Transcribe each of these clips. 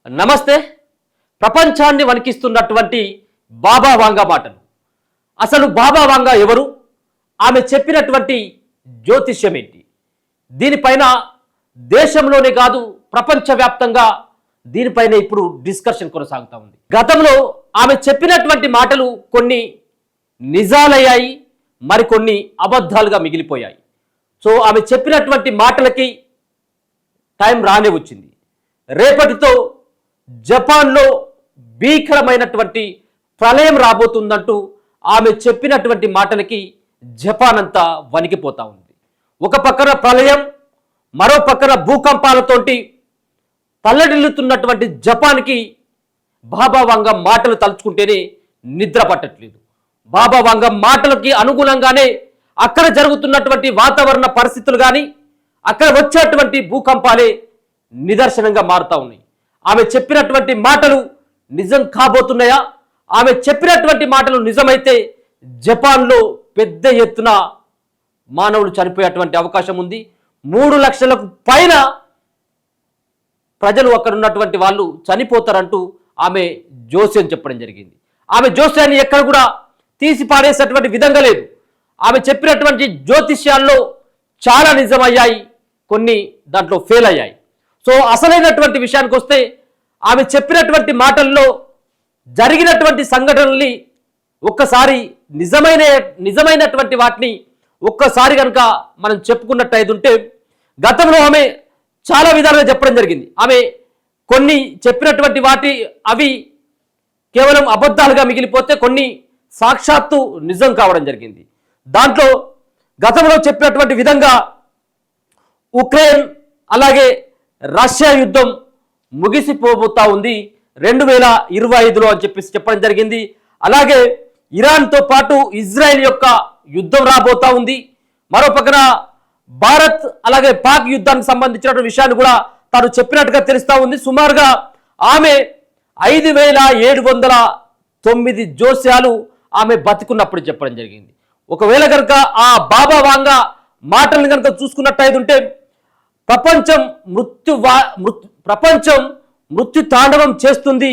నమస్తే. ప్రపంచాన్ని వణికిస్తున్నటువంటి బాబా వాంగా మాటలు. అసలు బాబా వాంగా ఎవరు? ఆమె చెప్పినటువంటి జ్యోతిష్యం ఏంటి? దీనిపైన దేశంలోనే కాదు ప్రపంచవ్యాప్తంగా దీనిపైన ఇప్పుడు డిస్కషన్ కొనసాగుతూ ఉంది. గతంలో ఆమె చెప్పినటువంటి మాటలు కొన్ని నిజాలయ్యాయి, మరికొన్ని అబద్ధాలుగా మిగిలిపోయాయి. సో ఆమె చెప్పినటువంటి మాటలకి టైం రానే వచ్చింది. రేపటితో జపాన్లో భీకరమైనటువంటి ప్రళయం రాబోతుందంటూ ఆమె చెప్పినటువంటి మాటలకి జపాన్ అంతా వణికిపోతా ఉంది. ఒక పక్కన ప్రళయం, మరో పక్కన భూకంపాలతోటి తల్లడిల్లుతున్నటువంటి జపాన్కి బాబా వాంగా మాటలు తలుచుకుంటేనే నిద్ర పట్టట్లేదు. బాబా వాంగా మాటలకి అనుగుణంగానే అక్కడ జరుగుతున్నటువంటి వాతావరణ పరిస్థితులు కానీ అక్కడ వచ్చేటువంటి భూకంపాలే నిదర్శనంగా మారుతూ ఉన్నాయి. ఆమె చెప్పినటువంటి మాటలు నిజం కాబోతున్నాయా? ఆమె చెప్పినటువంటి మాటలు నిజమైతే జపాన్లో పెద్ద ఎత్తున మానవులు చనిపోయేటువంటి అవకాశం ఉంది. 3 లక్షలకు పైన ప్రజలు అక్కడ ఉన్నటువంటి వాళ్ళు చనిపోతారంటూ ఆమె జోస్యం చెప్పడం జరిగింది. ఆమె జోస్యాన్ని ఎక్కడ కూడా తీసి పాడేసేటువంటి విధంగా లేదు. ఆమె చెప్పినటువంటి జ్యోతిష్యాల్లో చాలా నిజమయ్యాయి, కొన్ని దాంట్లో ఫెయిల్ అయ్యాయి. సో అసలైనటువంటి విషయానికి వస్తే ఆమె చెప్పినటువంటి మాటల్లో జరిగినటువంటి సంఘటనల్ని ఒక్కసారి నిజమైనటువంటి వాటిని ఒక్కసారి కనుక మనం చెప్పుకున్నట్టయితే గతంలో ఆమె చాలా విధాలుగా చెప్పడం జరిగింది. ఆమె కొన్ని చెప్పినటువంటి అవి కేవలం అబద్ధాలుగా మిగిలిపోతే కొన్ని సాక్షాత్తు నిజం కావడం జరిగింది. దాంట్లో గతంలో చెప్పినటువంటి విధంగా ఉక్రెయిన్ అలాగే రష్యా యుద్ధం ముగిసిపోబోతా ఉంది 2025లో అని చెప్పడం జరిగింది. అలాగే ఇరాన్తో పాటు ఇజ్రాయెల్ యొక్క యుద్ధం రాబోతా ఉంది. మరో పక్కన భారత్ అలాగే పాక్ యుద్ధానికి సంబంధించిన విషయాన్ని కూడా తాను చెప్పినట్టుగా తెలుస్తా ఉంది. సుమారుగా ఆమె 5709 జోస్యాలు ఆమె బతికున్నప్పుడు చెప్పడం జరిగింది. ఒకవేళ కనుక ఆ బాబా వాంగా మాటలను కనుక చూసుకున్నట్టయితే ప్రపంచం మృత్యు తాండవం చేస్తుంది,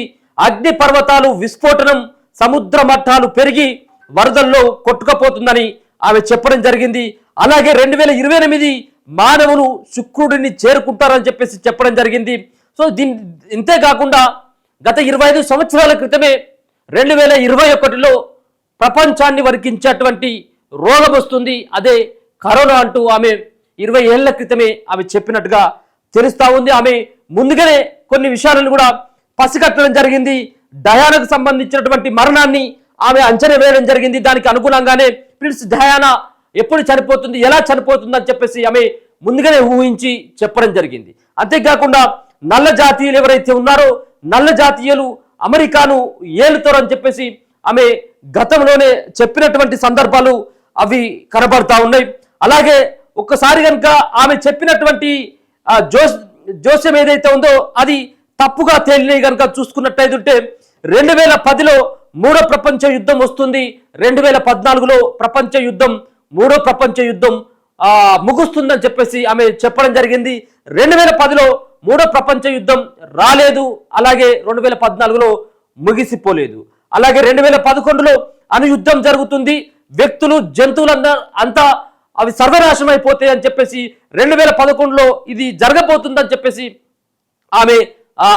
అగ్ని పర్వతాలు విస్ఫోటనం, సముద్ర మట్టాలు పెరిగి వరదల్లో కొట్టుకుపోతుందని ఆమె చెప్పడం జరిగింది. అలాగే 2028 మానవులు శుక్రుడిని చేరుకుంటారని చెప్పడం జరిగింది. సో ఇంతేకాకుండా గత 25 సంవత్సరాల క్రితమే 2021లో ప్రపంచాన్ని వణికించేటువంటి రోగం వస్తుంది, అదే కరోనా అంటూ ఆమె 20 ఏళ్ల క్రితమే ఆమె చెప్పినట్టుగా తెలుస్తా ఉంది. ఆమె ముందుగానే కొన్ని విషయాలను కూడా పసిగట్టడం జరిగింది. డయానాకు సంబంధించినటువంటి మరణాన్ని ఆమె అంచనా వేయడం జరిగింది. దానికి అనుగుణంగానే ప్రిన్స్ డయానా ఎప్పుడు చనిపోతుంది, ఎలా చనిపోతుంది అని ఆమె ముందుగానే ఊహించి చెప్పడం జరిగింది. అంతేకాకుండా నల్ల జాతీయులు ఎవరైతే ఉన్నారో నల్ల జాతీయులు అమెరికాను ఏలుతారని ఆమె గతంలోనే చెప్పినటువంటి సందర్భాలు అవి కనబడతా ఉన్నాయి. అలాగే ఒక్కసారి కనుక ఆమె చెప్పినటువంటి జోస్యం ఏదైతే ఉందో అది తప్పుగా తేలిన కనుక చూసుకున్నట్టయితే 2010లో 3వ ప్రపంచ యుద్ధం వస్తుంది, 2014లో మూడో ప్రపంచ యుద్ధం ముగుస్తుందని ఆమె చెప్పడం జరిగింది. 2010లో 3వ ప్రపంచ యుద్ధం రాలేదు, అలాగే 2014లో ముగిసిపోలేదు. అలాగే 2011లో అణుయుద్ధం జరుగుతుంది, వ్యక్తులు జంతువులు అంతా అవి సర్వనాశనం అయిపోతాయి అని 2011లో ఇది జరగబోతుందని ఆమె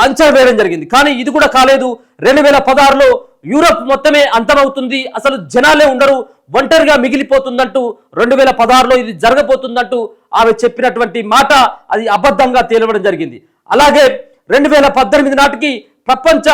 అంచనా వేయడం జరిగింది. కానీ ఇది కూడా కాలేదు. 2016లో యూరప్ మొత్తమే అంతమవుతుంది, అసలు జనాలే ఉండరు, ఒంటరిగా మిగిలిపోతుందంటూ 2016లో ఇది జరగబోతుందంటూ ఆమె చెప్పినటువంటి మాట అది అబద్ధంగా తేలవడం జరిగింది. అలాగే 2018 నాటికి ప్రపంచ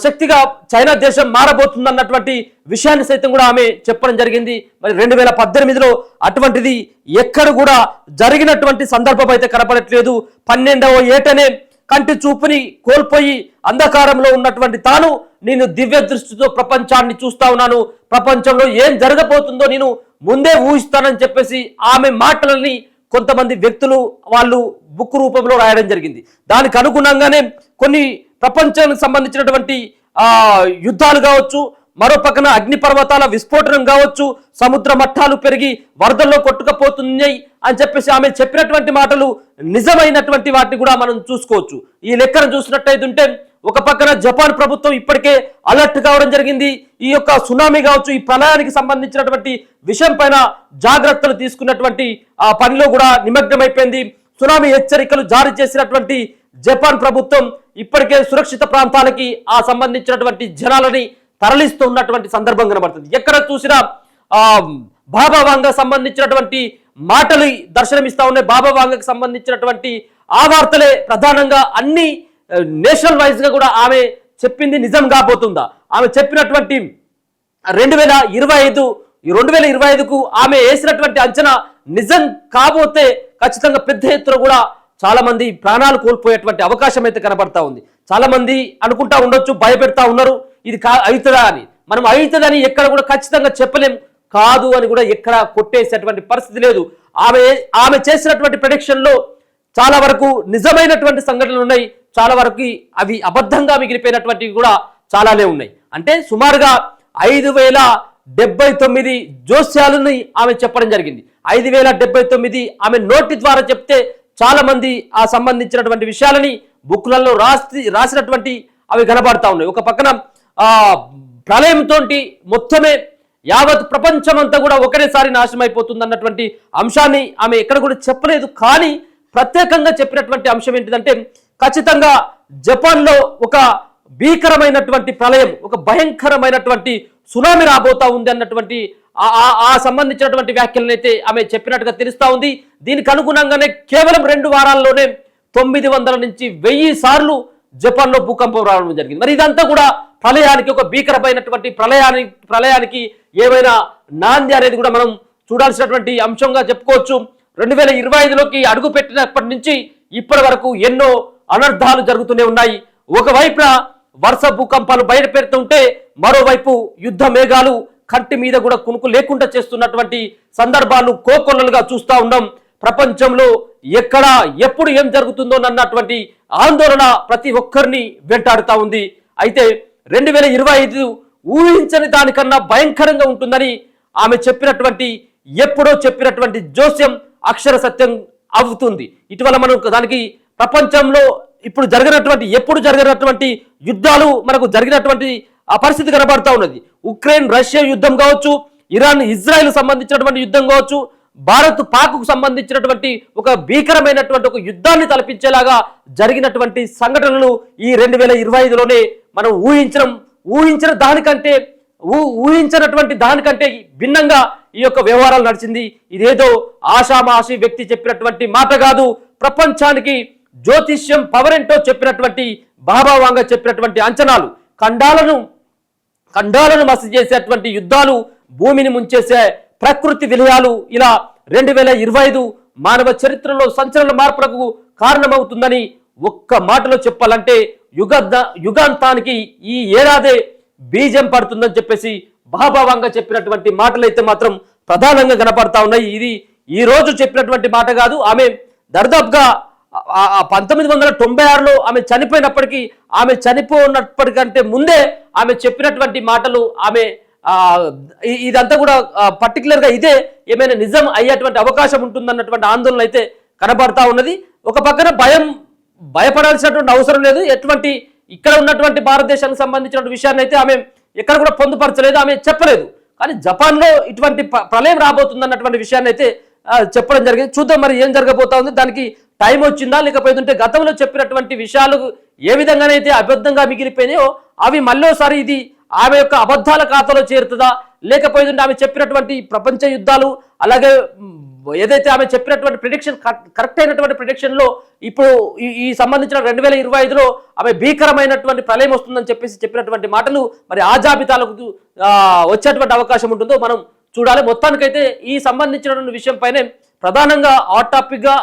శక్తిగా చైనా దేశం మారబోతుందన్నటువంటి విషయాన్ని సైతం కూడా ఆమె చెప్పడం జరిగింది. మరి 2018లో అటువంటిది ఎక్కడ కూడా జరిగినటువంటి సందర్భం అయితే కనపడట్లేదు. 12వ ఏటనే కంటి చూపుని కోల్పోయి అంధకారంలో ఉన్నటువంటి తాను నేను దివ్య దృష్టితో ప్రపంచాన్ని చూస్తా ఉన్నాను, ప్రపంచంలో ఏం జరగబోతుందో నేను ముందే ఊహిస్తానని ఆమె మాటలని కొంతమంది వ్యక్తులు వాళ్ళు బుక్ రూపంలో రాయడం జరిగింది. దానికి అనుగుణంగానే కొన్ని ప్రపంచానికి సంబంధించినటువంటి యుద్ధాలు కావచ్చు, మరో పక్కన అగ్నిపర్వతాల విస్ఫోటనం కావచ్చు, సముద్ర మట్టాలు పెరిగి వరదల్లో కొట్టుకుపోతున్నాయి అని చెప్పేసి ఆమె చెప్పినటువంటి మాటలు నిజమైనటువంటి వాటిని కూడా మనం చూసుకోవచ్చు. ఈ లెక్కను చూసినట్టయితే ఒక పక్కన జపాన్ ప్రభుత్వం ఇప్పటికే అలర్ట్ కావడం జరిగింది. ఈ యొక్క సునామీ కావచ్చు, ఈ ప్రళయానికి సంబంధించినటువంటి విషయం పైన జాగ్రత్తలు తీసుకున్నటువంటి ఆ పనిలో కూడా నిమగ్నమైపోయింది. సునామీ హెచ్చరికలు జారీ చేసినటువంటి జపాన్ ప్రభుత్వం ఇప్పటికే సురక్షిత ప్రాంతాలకి ఆ సంబంధించినటువంటి జనాలని తరలిస్తున్నటువంటి సందర్భం కనబడుతుంది. ఎక్కడ చూసినా బాబా వాంగా సంబంధించినటువంటి మాటలు దర్శనమిస్తా ఉన్నాయి. బాబా వాంగకు సంబంధించినటువంటి ఆ వార్తలే ప్రధానంగా అన్ని నేషనల్ వైజ్ గా కూడా ఆమె చెప్పింది నిజం కాబోతుందా? ఆమె చెప్పినటువంటి 2025కు ఆమె వేసినటువంటి అంచనా నిజం కాబోతే ఖచ్చితంగా పెద్ద ఎత్తున కూడా చాలా మంది ప్రాణాలు కోల్పోయేటువంటి అవకాశం అయితే కనబడతా ఉంది. చాలా మంది అనుకుంటా ఉండొచ్చు, భయపెడతా ఉన్నారు ఇది అవుతుందా అని. మనం అవుతుందని ఎక్కడ కూడా ఖచ్చితంగా చెప్పలేం, కాదు అని కూడా ఎక్కడ కొట్టేసేటువంటి పరిస్థితి లేదు. ఆమె చేసినటువంటి ప్రెడిక్షన్ లో చాలా వరకు నిజమైనటువంటి సంఘటనలు ఉన్నాయి, చాలా వరకు అవి అబద్ధంగా మిగిలిపోయినటువంటివి కూడా చాలానే ఉన్నాయి. అంటే సుమారుగా 5079 జోస్యాలని ఆమె చెప్పడం జరిగింది. 5079 ఆమె నోటి ద్వారా చెప్తే చాలా మంది ఆ సంబంధించినటువంటి విషయాలని బుక్లలో రాసినటువంటి అవి కనబడతా ఉన్నాయి. ఒక పక్కన ప్రళయంతో మొత్తమే యావత్ ప్రపంచం అంతా కూడా ఒకటేసారి నాశనం అయిపోతుంది అన్నటువంటి అంశాన్ని ఆమె ఎక్కడ కూడా చెప్పలేదు. కానీ ప్రత్యేకంగా చెప్పినటువంటి అంశం ఏంటిదంటే ఖచ్చితంగా జపాన్లో ఒక భీకరమైనటువంటి ప్రళయం, ఒక భయంకరమైనటువంటి సునామీ రాబోతా ఉంది అన్నటువంటి ఆ సంబంధించినటువంటి వ్యాఖ్యలను అయితే ఆమె చెప్పినట్టుగా తెలుస్తా ఉంది. దీనికి అనుగుణంగానే కేవలం 2 వారాల్లోనే 900 నుంచి 1000 సార్లు జపాన్లో భూకంపం రావడం జరిగింది. మరి ఇదంతా కూడా ప్రళయానికి, ఒక భీకరమైనటువంటి ప్రళయానికి ఏమైనా నాంది అనేది కూడా మనం చూడాల్సినటువంటి అంశంగా చెప్పుకోవచ్చు. 2025లోకి అడుగు పెట్టినప్పటి నుంచి ఇప్పటి వరకు ఎన్నో అనర్థాలు జరుగుతూనే ఉన్నాయి. ఒకవైపున వరుస భూకంపాలు బయట పెడుతుంటే మరోవైపు యుద్ధ మేఘాలు కంటి మీద కూడా కునుకు లేకుండా చేస్తున్నటువంటి సందర్భాలు కోకొల్లలుగా చూస్తూ ఉన్నాం. ప్రపంచంలో ఎక్కడ ఎప్పుడు ఏం జరుగుతుందో అన్నటువంటి ఆందోళన ప్రతి ఒక్కరిని వెంటాడుతూ ఉంది. అయితే 2025 ఊహించని దానికన్నా భయంకరంగా ఉంటుందని ఆమె ఎప్పుడో చెప్పినటువంటి జోస్యం అక్షర సత్యం అవుతుంది. ఇటీవల మనం దానికి ప్రపంచంలో ఎప్పుడు జరిగినటువంటి యుద్ధాలు మనకు జరిగినటువంటి ఆ పరిస్థితి కనబడతా ఉన్నది. ఉక్రెయిన్ రష్యా యుద్ధం కావచ్చు, ఇరాన్ ఇజ్రాయెల్ సంబంధించినటువంటి యుద్ధం కావచ్చు, భారత్ పాక్కు సంబంధించినటువంటి ఒక భీకరమైనటువంటి ఒక యుద్ధాన్ని తలపించేలాగా జరిగినటువంటి సంఘటనలు ఈ 2025లోనే మనం ఊహించినటువంటి దానికంటే భిన్నంగా ఈ యొక్క వ్యవహారాలు నడిచింది. ఇదేదో ఆషామాషి వ్యక్తి చెప్పినటువంటి మాట కాదు. ప్రపంచానికి జ్యోతిష్యం పవరెంటో చెప్పినటువంటి బాబా వాంగా చెప్పినటువంటి అంచనాలు, ఖండాలను మసి చేసేటువంటి యుద్ధాలు, భూమిని ముంచేసే ప్రకృతి విలయాలు, ఇలా 2025 మానవ చరిత్రలో సంచలన మార్పులకు కారణమవుతుందని ఒక్క మాటలో చెప్పాలంటే యుగాంతానికి ఈ ఏడాదే బీజం పడుతుందని చెప్పేసి బాబా వాంగా చెప్పినటువంటి మాటలు అయితే మాత్రం ప్రధానంగా కనపడతా ఉన్నాయి. ఇది ఈ రోజు చెప్పినటువంటి మాట కాదు. ఆమె దర్దాపుగా 1996లో ఆమె చనిపోయినప్పటికీ, ఆమె చనిపోయినప్పటికంటే ముందే ఆమె చెప్పినటువంటి మాటలు, ఆమె ఇదంతా కూడా పర్టికులర్గా ఇదే ఏమైనా నిజం అయ్యేటువంటి అవకాశం ఉంటుందన్నటువంటి ఆందోళన అయితే కనబడతా ఉన్నది. ఒక పక్కన భయపడాల్సినటువంటి అవసరం లేదు. ఇక్కడ ఉన్నటువంటి భారతదేశానికి సంబంధించిన విషయాన్ని అయితే ఆమె ఎక్కడ కూడా పొందుపరచలేదు, ఆమె చెప్పలేదు. కానీ జపాన్లో ఇటువంటి ప్రళయం రాబోతుందన్నటువంటి విషయాన్ని అయితే చెప్పడం జరిగింది. చూద్దాం మరి ఏం జరగబోతా ఉంది, దానికి టైం వచ్చిందా లేకపోతే గతంలో చెప్పినటువంటి విషయాలు ఏ విధంగానైతే అబద్ధంగా మిగిలిపోయినాయో అవి మళ్ళీసారి ఇది ఆమె యొక్క అబద్ధాల ఖాతాలో చేరుతుందా, లేకపోతే ఆమె చెప్పినటువంటి ప్రపంచ యుద్ధాలు, అలాగే ఏదైతే ఆమె చెప్పినటువంటి ప్రిడిక్షన్ కరెక్ట్ అయినటువంటి ప్రిడిక్షన్లో ఇప్పుడు ఈ సంబంధించిన 2025లో ఆమె భీకరమైనటువంటి ప్రళయం వస్తుందని చెప్పినటువంటి మాటలు మరి ఆ జాబితాలకు వచ్చేటువంటి అవకాశం ఉంటుందో మనం చూడాలి. మొత్తానికైతే ఈ సంబంధించినటువంటి విషయం పైనే ప్రధానంగా హాట్ టాపిక్ గా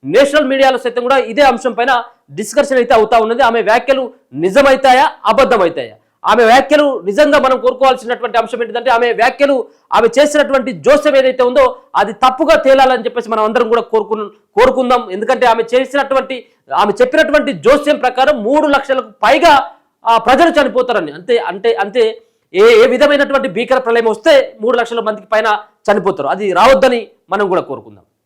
నేషనల్ మీడియాలో సైతం కూడా ఇదే అంశం పైన డిస్కషన్ అయితే అవుతా ఉన్నది. ఆమె వ్యాఖ్యలు నిజమైతాయా అబద్ధమైతాయా? ఆమె వ్యాఖ్యలు నిజంగా మనం కోరుకోవాల్సినటువంటి అంశం ఏంటంటే ఆమె చేసినటువంటి జోస్యం ఏదైతే ఉందో అది తప్పుగా తేలాలని చెప్పేసి మనం అందరం కూడా కోరుకుందాం. ఎందుకంటే ఆమె చెప్పినటువంటి జోస్యం ప్రకారం 3 లక్షలకు పైగా ప్రజలు చనిపోతారని. అంతే ఏ విధమైనటువంటి భీకర ప్రళయం వస్తే 3 లక్షల మందికి పైన చనిపోతారు. అది రావద్దని మనం కూడా కోరుకుందాం.